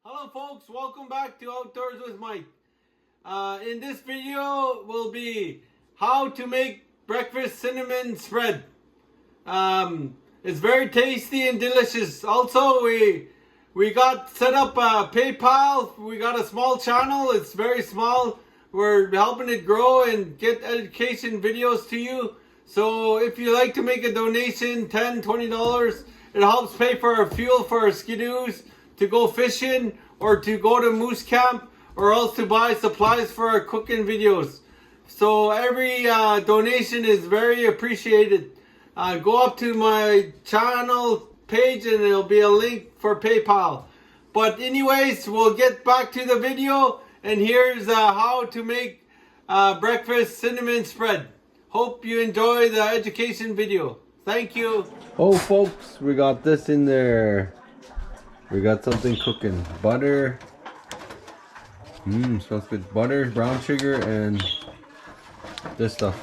Hello folks, welcome back to Outdoors with Mike. In this video will be how to make breakfast cinnamon spread. It's very tasty and delicious. Also, we got set up PayPal. We got a small channel. It's very small. We're helping it grow and get education videos to you. So if you like to make a donation, $10, $20, it helps pay for our fuel for our skidoos, to go fishing, or to go to moose camp, or else to buy supplies for our cooking videos. So every donation is very appreciated. Go up to my channel page and there'll be a link for PayPal. But anyways, we'll get back to the video, and here's how to make breakfast cinnamon spread. Hope you enjoy the education video. Thank you. Oh folks, we got this in there. We got something cooking. Butter. Smells good. Butter, brown sugar, and this stuff.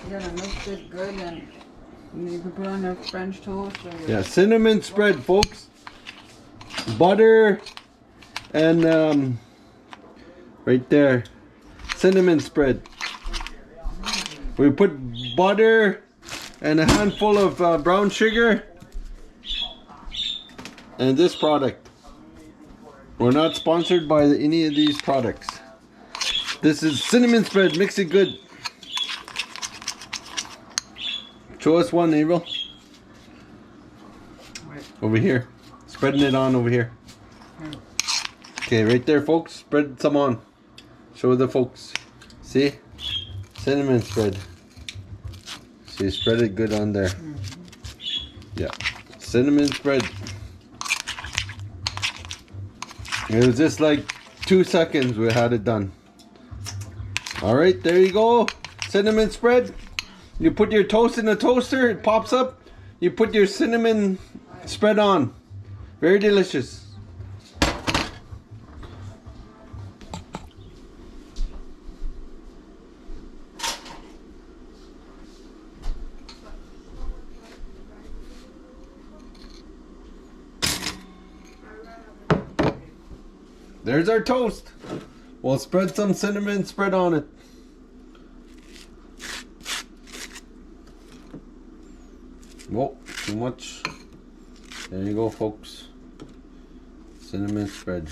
You're gonna mix it good, and you can put on a French toast. Yeah, cinnamon spread, folks. Butter and right there. Cinnamon spread. We put butter and a handful of brown sugar and this product. We're not sponsored by any of these products. This is cinnamon spread. Mix it good. Show us one, April. Over here. Spreading it on over here. Okay, right there, folks. Spread some on. Show the folks. See? Cinnamon spread. See, spread it good on there. Yeah. Cinnamon spread. It was just like 2 seconds we had it done. Alright, there you go. Cinnamon spread. You put your toast in the toaster, it pops up. You put your cinnamon spread on. Very delicious. There's our toast. We'll spread some cinnamon spread on it. Whoa, too much. There you go, folks. Cinnamon spread.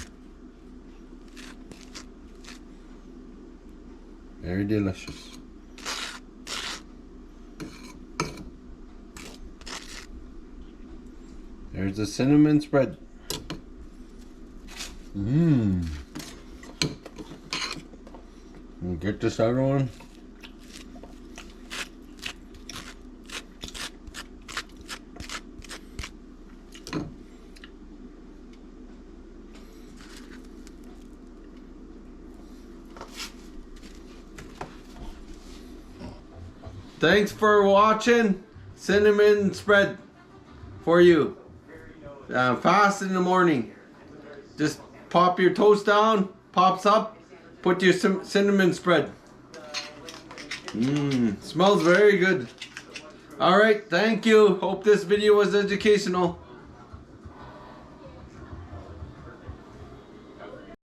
Very delicious. There's the cinnamon spread. Get this other one. Thanks for watching. Cinnamon spread for you. Fast in the morning. Just pop your toast down, pops up, put your cinnamon spread. Smells very good. Alright, thank you. Hope this video was educational.